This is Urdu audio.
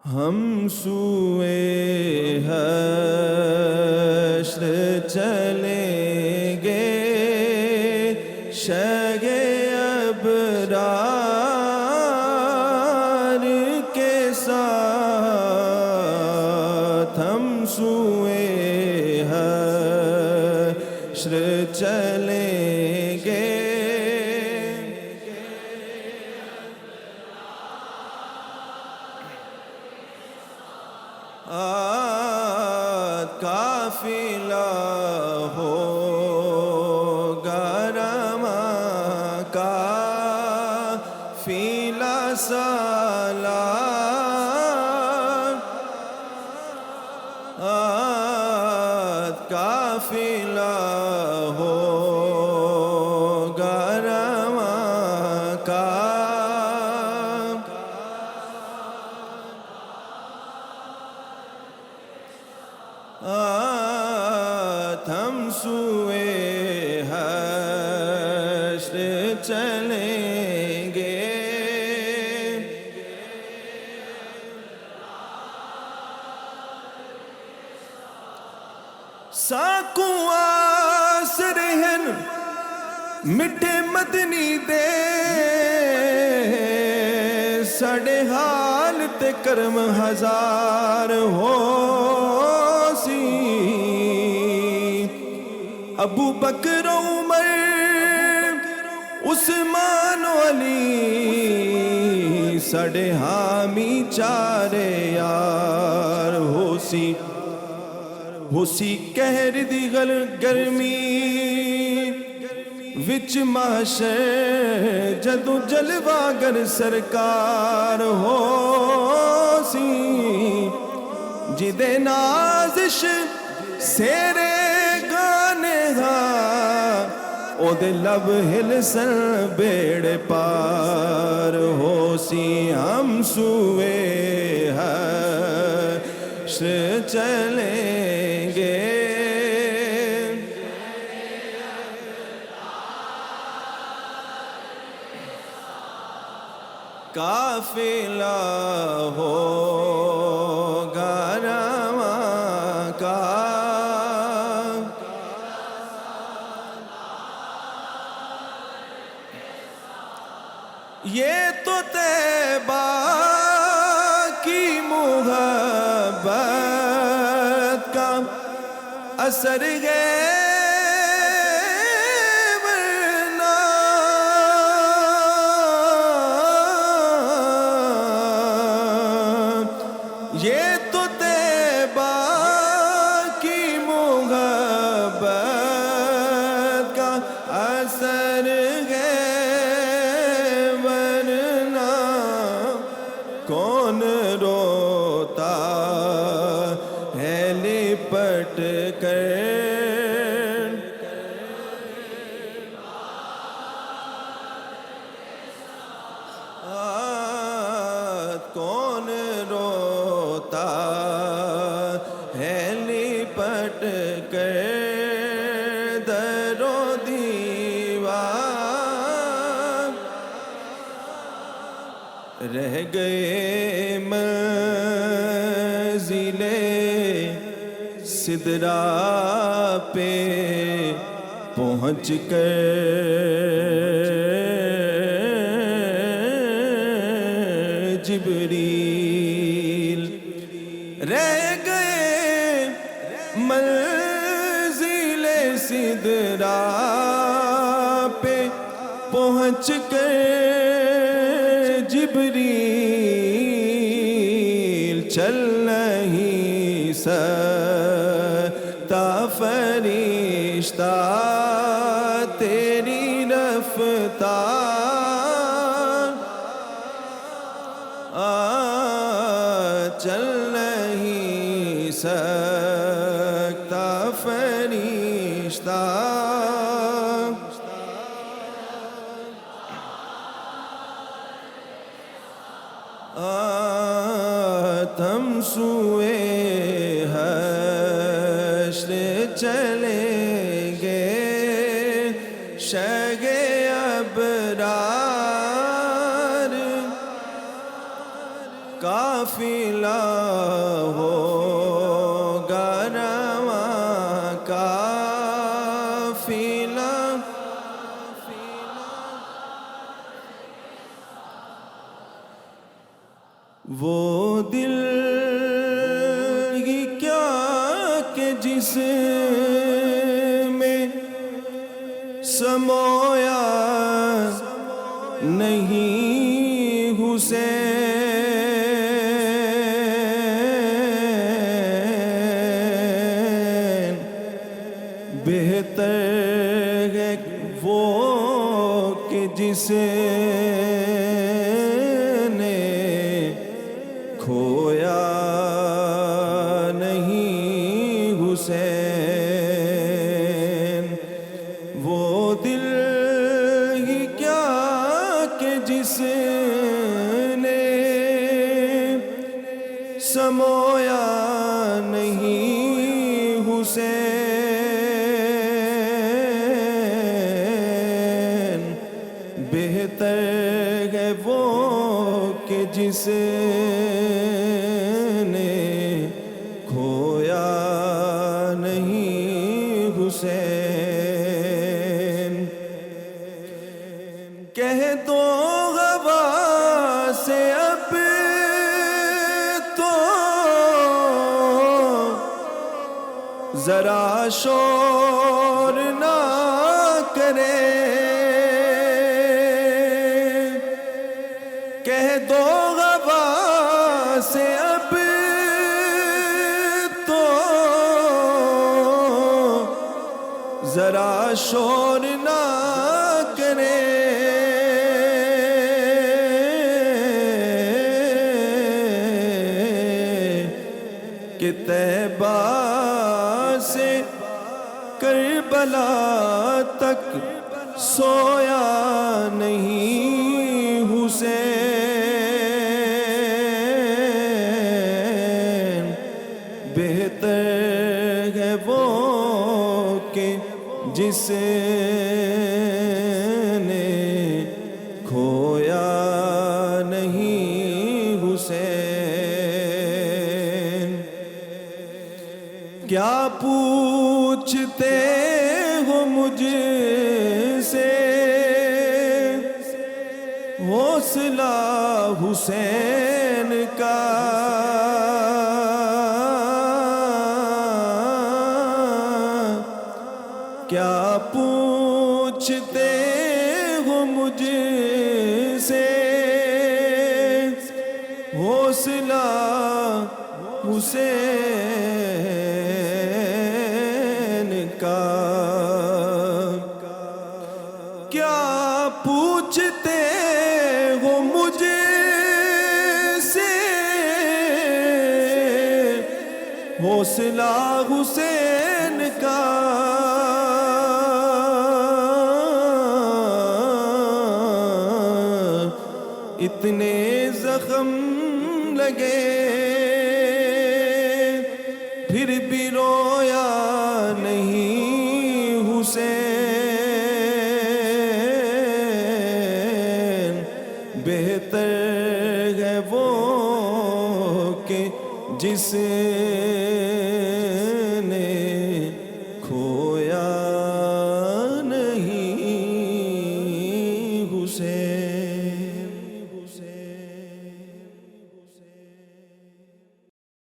ہم سوئے حشر چلیں گے شگ ابرار کے ساتھ ہم سوئے حشر چلیں گے قافلہ ہوگا رواں قافلہ سالار قافلہ ہوگا رواں ہم سوئے حشر چلیں گے ساکوں آسر ہیں مٹھے مدنی دے ساڑے حال تے کرم ہزار ہو سی ابو بکر عمر عثمان و علی ساڑے حامی چارے یار ہو سی کہر دی گرمی وچ محشر جدو جلوہ گر سرکار ہو سی جدے نازش سیرے گانے ہا او دے لب ہل سن بیڑ پار ہو سی ہم سوئے حشر چلیں گے قافلہ ہوگا رواں یہ تو طیبہ کی محبت کا اثر ہے یہ تو طیبہ کی محبت کا اثر ہے ورنہ کون روتا ہے لپٹ کر کون روتا ہے لپٹ کر در و دیوار رہ گئے منزل سدرا پہ پہنچ کر جبریل رہ گئے منزل سدرا پہ پہنچ کر جبریل چل نہیں سکتا فرشتہ تیری رفتار چل نہیں سکتا فرشتہ ہم سوئے حشر چلیں گے شگ ابرار کافی ہوگا رواں قافلہ، وہ دل ہی کیا کہ جس میں سمویا نہیں حسین، بہتر ہے وہ کہ جس نے کھویا نہیں حسین، وہ دل ہی کیا کہ جس نے سمویا نہیں حسین، بہتر ہے وہ کہ جس نے کھویا نہیں حسین۔ کہہ دو ہوا سے اب تو ذرا شور نہ کرے، کہہ دو ہوا سے اب تو ذرا شور نہ کرے، کہ طیبہ سے کربلا تک سویا نہیں حسین، بہتر ہے وہ کہ جس نے کھویا نہیں حسین۔ کیا پوچھتے ہو مجھ سے حوصلہ حسین کا، کیا پوچھتے ہو مجھ سے حوصلہ حسین کا، کیا پوچھتے ہو مجھ سے حوصلہ حسین کا، اتنے زخم لگے پھر بھی رویا نہیں حسین، بہتر ہے وہ کہ جس